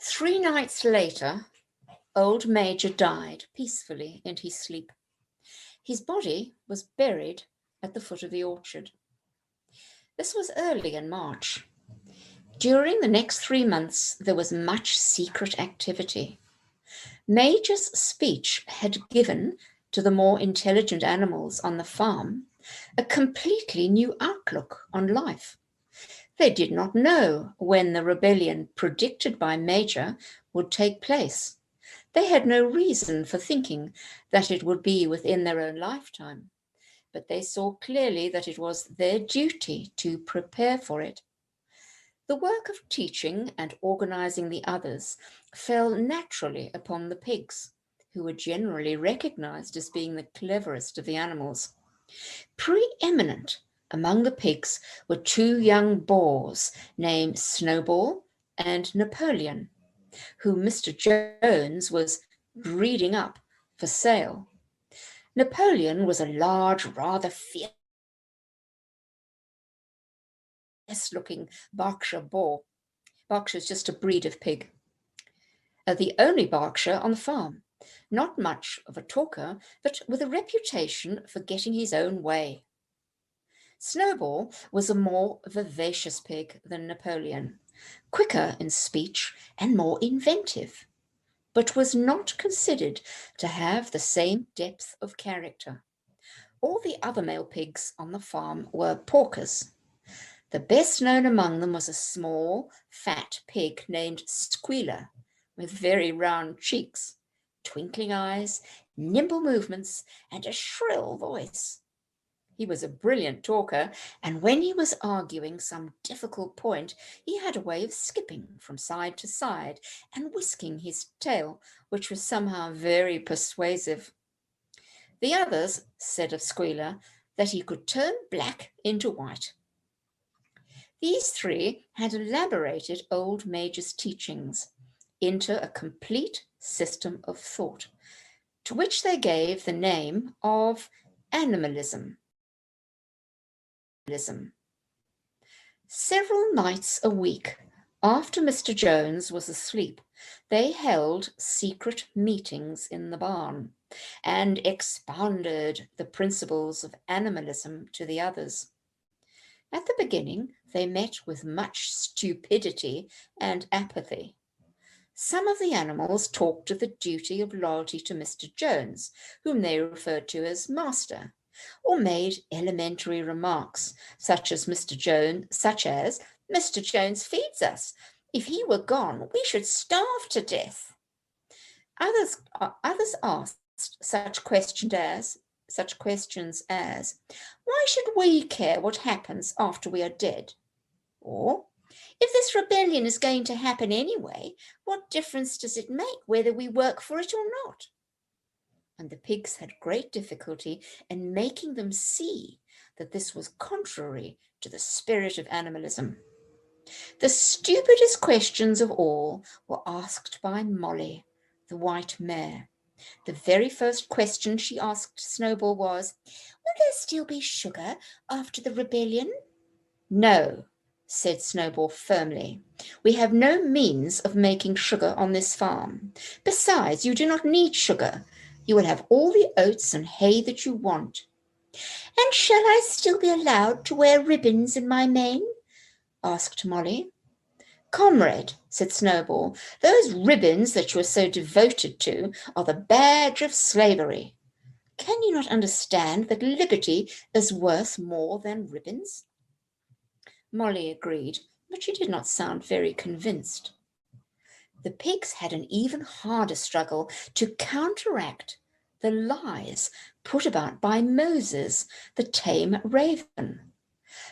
3 nights later, old Major died peacefully in his sleep. His body was buried at the foot of the orchard. This was early in March. During the next 3 months, there was much secret activity. Major's speech had given to the more intelligent animals on the farm a completely new outlook on life. They did not know when the rebellion predicted by Major would take place. They had no reason for thinking that it would be within their own lifetime, but they saw clearly that it was their duty to prepare for it. The work of teaching and organizing the others fell naturally upon the pigs, who were generally recognized as being the cleverest of the animals. Preeminent among the pigs were 2 young boars named Snowball and Napoleon, whom Mr. Jones was breeding up for sale. Napoleon was a large, rather fierce-looking Berkshire boar. Berkshire is just a breed of pig. The only Berkshire on the farm. Not much of a talker, but with a reputation for getting his own way. Snowball was a more vivacious pig than Napoleon, quicker in speech and more inventive, but was not considered to have the same depth of character. All the other male pigs on the farm were porkers. The best known among them was a small, fat pig named Squealer, with very round cheeks, twinkling eyes, nimble movements, and a shrill voice. He was a brilliant talker, and when he was arguing some difficult point, he had a way of skipping from side to side and whisking his tail, which was somehow very persuasive. The others said of Squealer that he could turn black into white. These 3 had elaborated old Major's teachings into a complete system of thought, to which they gave the name of animalism. Several nights a week, after Mr. Jones was asleep, they held secret meetings in the barn and expounded the principles of animalism to the others. At the beginning, they met with much stupidity and apathy. Some of the animals talked of the duty of loyalty to Mr. Jones, whom they referred to as Master, or made elementary remarks, such as Mr. Jones feeds us. If he were gone, we should starve to death. Others asked such questions as, why should we care what happens after we are dead? Or, if this rebellion is going to happen anyway, what difference does it make whether we work for it or not? And the pigs had great difficulty in making them see that this was contrary to the spirit of animalism. The stupidest questions of all were asked by Molly, the white mare. The very first question she asked Snowball was, will there still be sugar after the rebellion? No, said Snowball firmly. We have no means of making sugar on this farm. Besides, you do not need sugar. You will have all the oats and hay that you want. And shall I still be allowed to wear ribbons in my mane? Asked Molly. Comrade, said Snowball, those ribbons that you are so devoted to are the badge of slavery. Can you not understand that liberty is worth more than ribbons? Molly agreed, but she did not sound very convinced. The pigs had an even harder struggle to counteract the lies put about by Moses, the tame raven.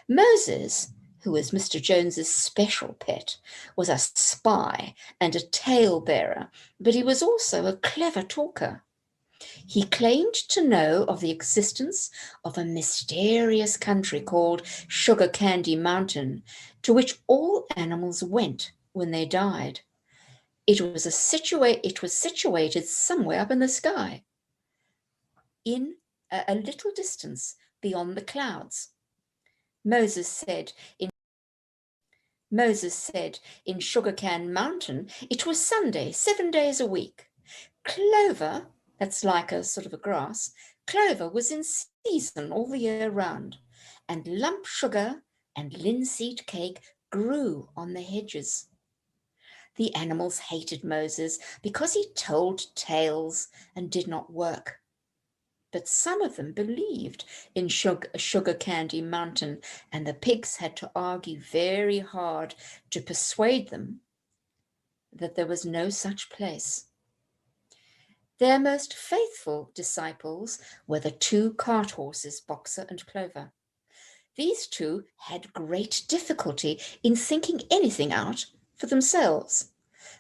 Moses, who was Mr. Jones's special pet, was a spy and a tale-bearer, but he was also a clever talker. He claimed to know of the existence of a mysterious country called Sugar Candy Mountain, to which all animals went when they died. It was situated somewhere up in the sky, in a little distance beyond the clouds. Moses Moses said in Sugarcane Mountain it was Sunday, 7 days a week. Clover, that's like a sort of a grass, clover was in season all the year round, and lump sugar and linseed cake grew on the hedges. The animals hated Moses because he told tales and did not work. But some of them believed in Sugar Candy Mountain, and the pigs had to argue very hard to persuade them that there was no such place. Their most faithful disciples were the 2 cart horses, Boxer and Clover. These two had great difficulty in thinking anything out for themselves.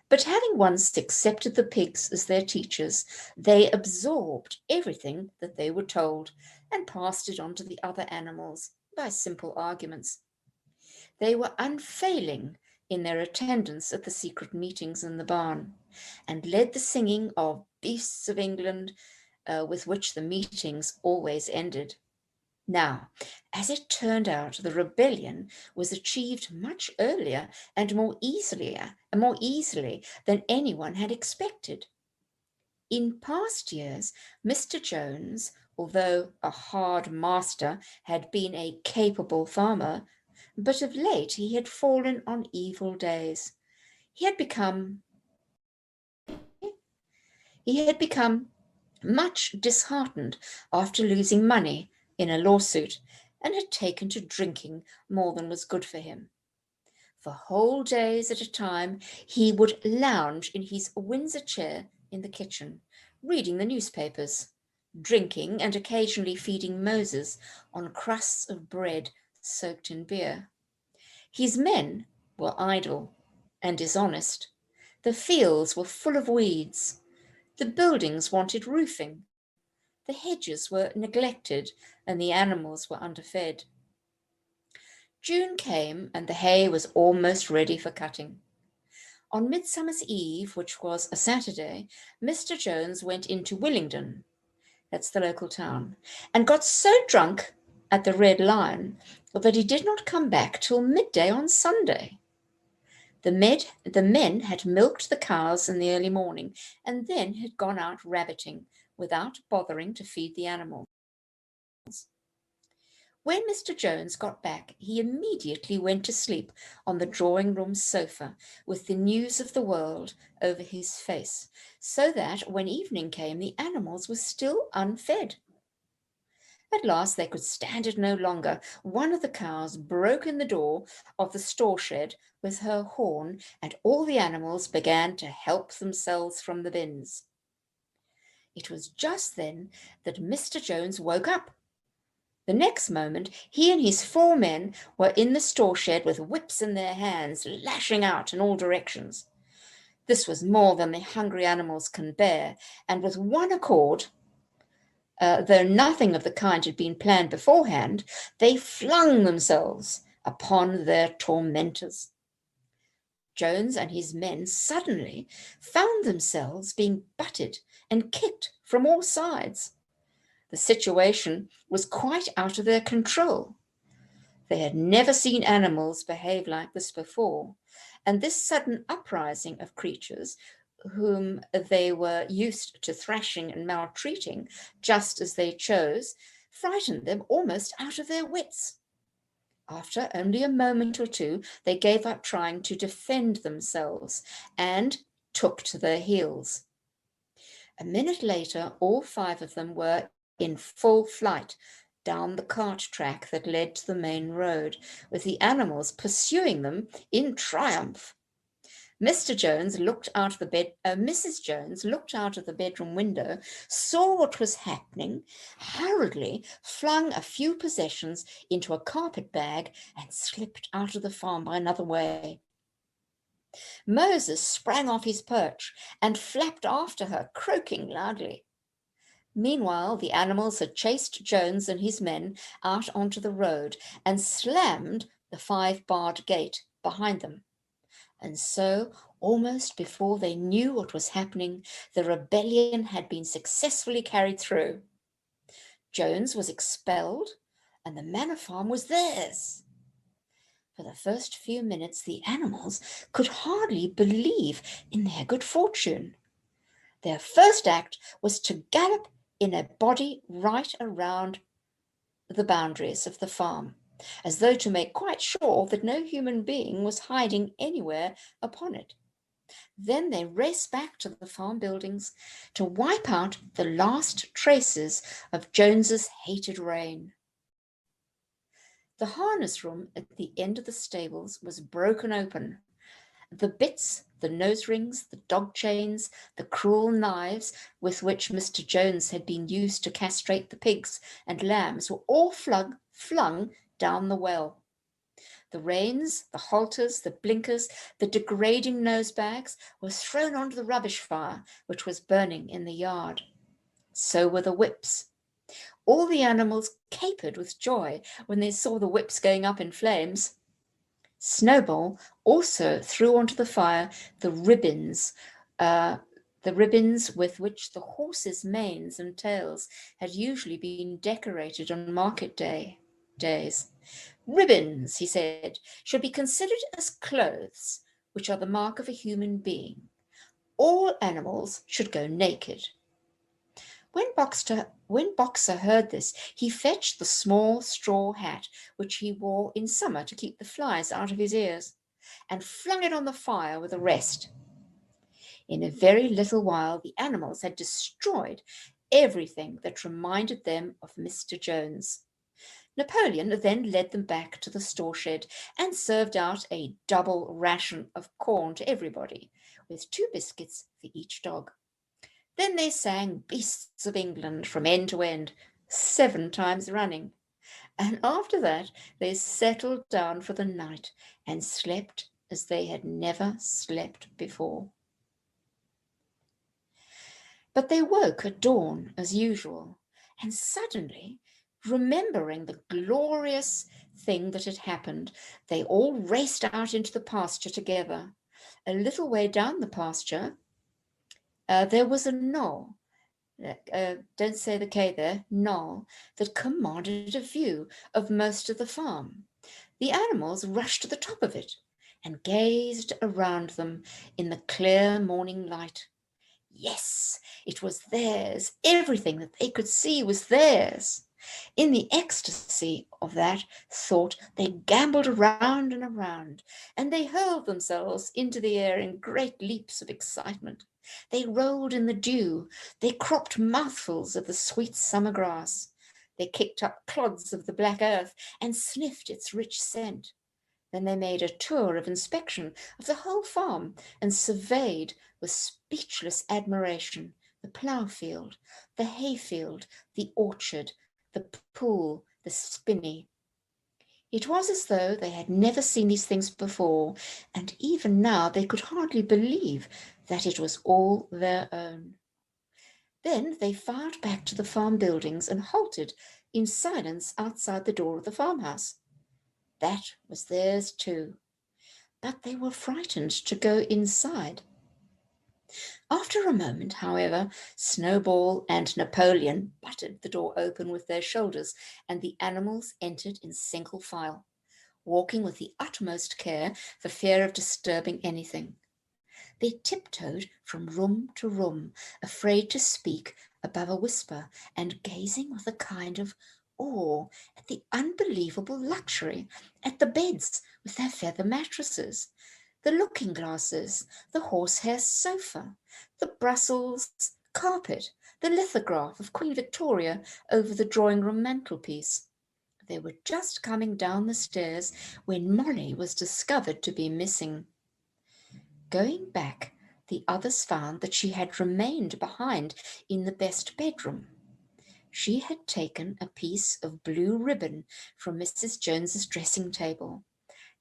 But having once accepted the pigs as their teachers, they absorbed everything that they were told and passed it on to the other animals by simple arguments. They were unfailing in their attendance at the secret meetings in the barn, and led the singing of Beasts of England, with which the meetings always ended. Now, as it turned out, the rebellion was achieved much earlier and more easily than anyone had expected. In past years, Mr. Jones, although a hard master, had been a capable farmer, but of late he had fallen on evil days. He had become much disheartened after losing money in a lawsuit, and had taken to drinking more than was good for him. For whole days at a time, he would lounge in his Windsor chair in the kitchen, reading the newspapers, drinking, and occasionally feeding Moses on crusts of bread soaked in beer. His men were idle and dishonest. The fields were full of weeds. The buildings wanted roofing. The hedges were neglected and the animals were underfed. June came and the hay was almost ready for cutting. On Midsummer's Eve, which was a Saturday, Mr. Jones went into Willingdon, that's the local town, and got so drunk at the Red Lion that he did not come back till midday on Sunday. The men had milked the cows in the early morning and then had gone out rabbiting without bothering to feed the animals. When Mr. Jones got back, he immediately went to sleep on the drawing-room sofa with the news of the world over his face, so that when evening came, the animals were still unfed. At last they could stand it no longer. One of the cows broke in the door of the store shed with her horn, and all the animals began to help themselves from the bins. It was just then that Mr. Jones woke up. The next moment, he and his 4 men were in the store shed with whips in their hands, lashing out in all directions. This was more than the hungry animals can bear, and with one accord, though nothing of the kind had been planned beforehand, they flung themselves upon their tormentors. Jones and his men suddenly found themselves being butted and kicked from all sides. The situation was quite out of their control. They had never seen animals behave like this before, and this sudden uprising of creatures whom they were used to thrashing and maltreating just as they chose frightened them almost out of their wits. After only a moment or two, they gave up trying to defend themselves and took to their heels. A minute later, all 5 of them were in full flight down the cart track that led to the main road, with the animals pursuing them in triumph. Mrs. Jones looked out of the bedroom window, saw what was happening, hurriedly flung a few possessions into a carpet bag, and slipped out of the farm by another way. Moses sprang off his perch and flapped after her, croaking loudly. Meanwhile, the animals had chased Jones and his men out onto the road and slammed the 5-barred gate behind them. And so, almost before they knew what was happening, the rebellion had been successfully carried through. Jones was expelled, and the manor farm was theirs. For the first few minutes, the animals could hardly believe in their good fortune. Their first act was to gallop in a body right around the boundaries of the farm, as though to make quite sure that no human being was hiding anywhere upon it. Then they raced back to the farm buildings to wipe out the last traces of Jones's hated reign. The harness room at the end of the stables was broken open. The bits, the nose rings, the dog chains, the cruel knives with which Mr. Jones had been used to castrate the pigs and lambs were all flung down the well. The reins, the halters, the blinkers, the degrading nose bags were thrown onto the rubbish fire, which was burning in the yard. So were the whips. All the animals capered with joy when they saw the whips going up in flames. Snowball also threw onto the fire the ribbons with which the horses' manes and tails had usually been decorated on market days. Ribbons, he said, should be considered as clothes, which are the mark of a human being. All animals should go naked. When Boxer heard this, he fetched the small straw hat which he wore in summer to keep the flies out of his ears, and flung it on the fire with the rest. In a very little while, the animals had destroyed everything that reminded them of Mr. Jones. Napoleon then led them back to the store shed and served out a double ration of corn to everybody, with 2 biscuits for each dog. Then they sang Beasts of England from end to end, 7 times running. And after that, they settled down for the night and slept as they had never slept before. But they woke at dawn as usual, and suddenly, remembering the glorious thing that had happened, they all raced out into the pasture together. A little way down the pasture, there was a knoll, don't say the K there, knoll, that commanded a view of most of the farm. The animals rushed to the top of it and gazed around them in the clear morning light. Yes, it was theirs. Everything that they could see was theirs. In the ecstasy of that thought, they gamboled around and around, and they hurled themselves into the air in great leaps of excitement. They rolled in the dew. They cropped mouthfuls of the sweet summer grass. They kicked up clods of the black earth and sniffed its rich scent. Then they made a tour of inspection of the whole farm and surveyed with speechless admiration the plough field, the hay field, the orchard, the pool, the spinney. It was as though they had never seen these things before, and even now they could hardly believe that it was all their own. Then they filed back to the farm buildings and halted in silence outside the door of the farmhouse. That was theirs too, but they were frightened to go inside. After a moment, however, Snowball and Napoleon butted the door open with their shoulders, and the animals entered in single file, walking with the utmost care for fear of disturbing anything. They tiptoed from room to room, afraid to speak above a whisper, and gazing with a kind of awe at the unbelievable luxury, at the beds with their feather mattresses, the looking glasses, the horsehair sofa, the Brussels carpet, the lithograph of Queen Victoria over the drawing-room mantelpiece. They were just coming down the stairs when Molly was discovered to be missing. Going back, the others found that she had remained behind in the best bedroom. She had taken a piece of blue ribbon from Mrs. Jones's dressing table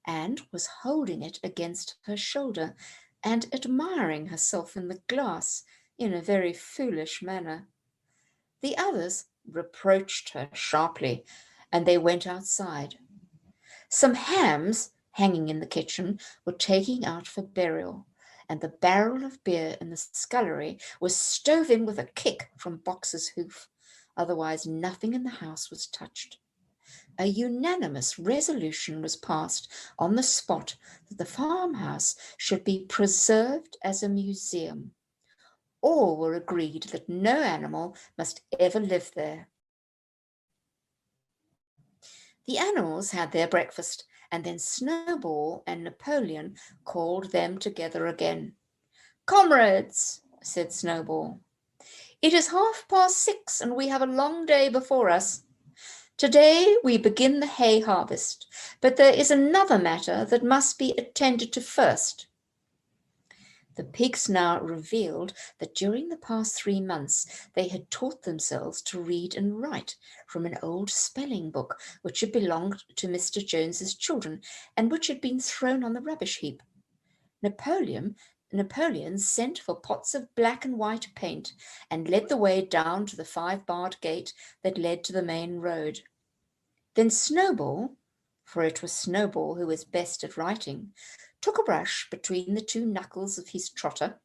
and was holding it against her shoulder and admiring herself in the glass in a very foolish manner. The others reproached her sharply, and they went outside. Some hams hanging in the kitchen were taken out for burial, and the barrel of beer in the scullery was stove in with a kick from Boxer's hoof. Otherwise, nothing in the house was touched. A unanimous resolution was passed on the spot that the farmhouse should be preserved as a museum. All were agreed that no animal must ever live there. The animals had their breakfast, and then Snowball and Napoleon called them together again. "Comrades," said Snowball, "it is 6:30 and we have a long day before us. Today we begin the hay harvest, but there is another matter that must be attended to first." The pigs now revealed that during the past 3 months they had taught themselves to read and write from an old spelling book which had belonged to Mr. Jones's children and which had been thrown on the rubbish heap. Napoleon sent for pots of black and white paint and led the way down to the 5-barred gate that led to the main road. Then Snowball, for it was Snowball who was best at writing, took a brush between the 2 knuckles of his trotter,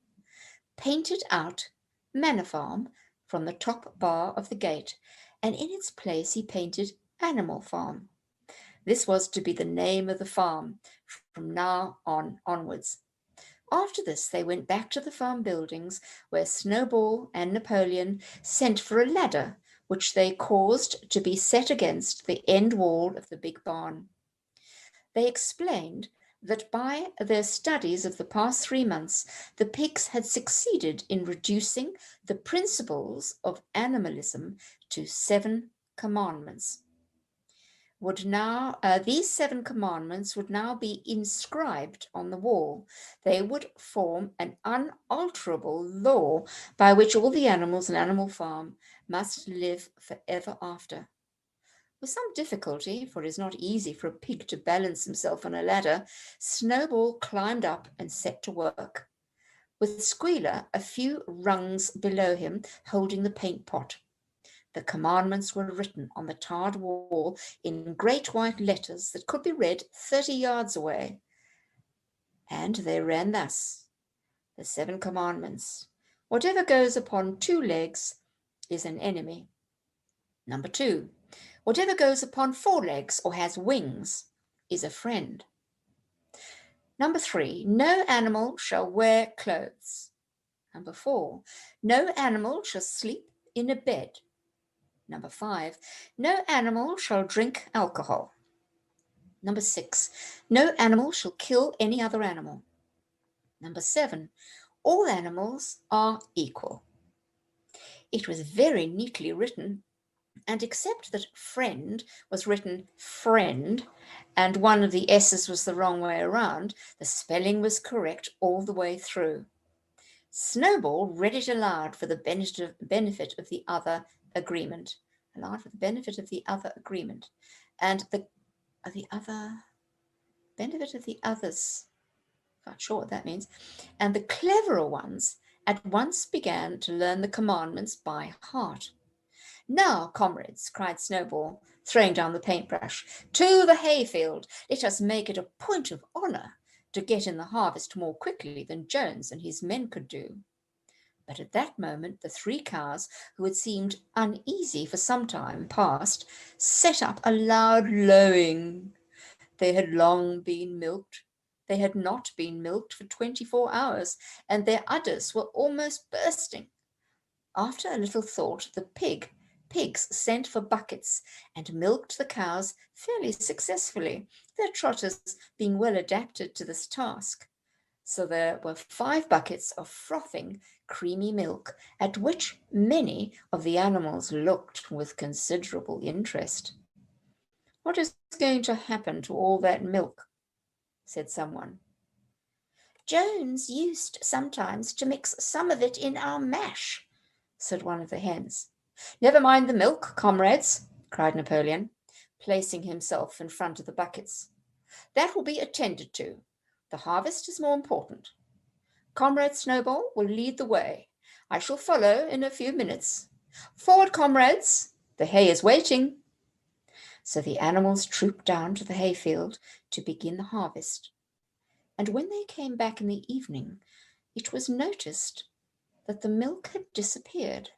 painted out Manor Farm from the top bar of the gate, and in its place he painted Animal Farm. This was to be the name of the farm from now onwards. After this, they went back to the farm buildings, where Snowball and Napoleon sent for a ladder, which they caused to be set against the end wall of the big barn. They explained that by their studies of the past 3 months, the pigs had succeeded in reducing the principles of animalism to 7 commandments. These 7 commandments would now be inscribed on the wall. They would form an unalterable law by which all the animals in Animal Farm must live forever after. With some difficulty, for it is not easy for a pig to balance himself on a ladder, Snowball climbed up and set to work, with Squealer a few rungs below him holding the paint pot. The commandments were written on the tarred wall in great white letters that could be read 30 yards away. And they ran thus: the 7 commandments. Whatever goes upon 2 legs is an enemy. Number 2. Whatever goes upon 4 legs or has wings is a friend. Number 3. No animal shall wear clothes. Number 4. No animal shall sleep in a bed. Number 5. No animal shall drink alcohol. Number 6. No animal shall kill any other animal. Number 7. All animals are equal. It was very neatly written, and except that friend was written friend and one of the S's was the wrong way around, the spelling was correct all the way through. Snowball read it aloud for the benefit of the other agreement. And the benefit of the others. Not sure what that means. And the cleverer ones at once began to learn the commandments by heart. "Now, comrades," cried Snowball, throwing down the paintbrush, "to the hayfield. Let us make it a point of honour to get in the harvest more quickly than Jones and his men could do." But at that moment the 3 cows, who had seemed uneasy for some time past, set up a loud lowing. They had long been milked. They had not been milked for 24 hours, and their udders were almost bursting. After a little thought, the pigs sent for buckets and milked the cows fairly successfully, their trotters being well adapted to this task. So there were 5 buckets of frothing, creamy milk, at which many of the animals looked with considerable interest. "What is going to happen to all that milk?" said someone. "Jones used sometimes to mix some of it in our mash," said one of the hens. "Never mind the milk, comrades," cried Napoleon, placing himself in front of the buckets. "That will be attended to. The harvest is more important. Comrade Snowball will lead the way. I shall follow in a few minutes. Forward, comrades! The hay is waiting." So the animals trooped down to the hayfield to begin the harvest. And when they came back in the evening, it was noticed that the milk had disappeared.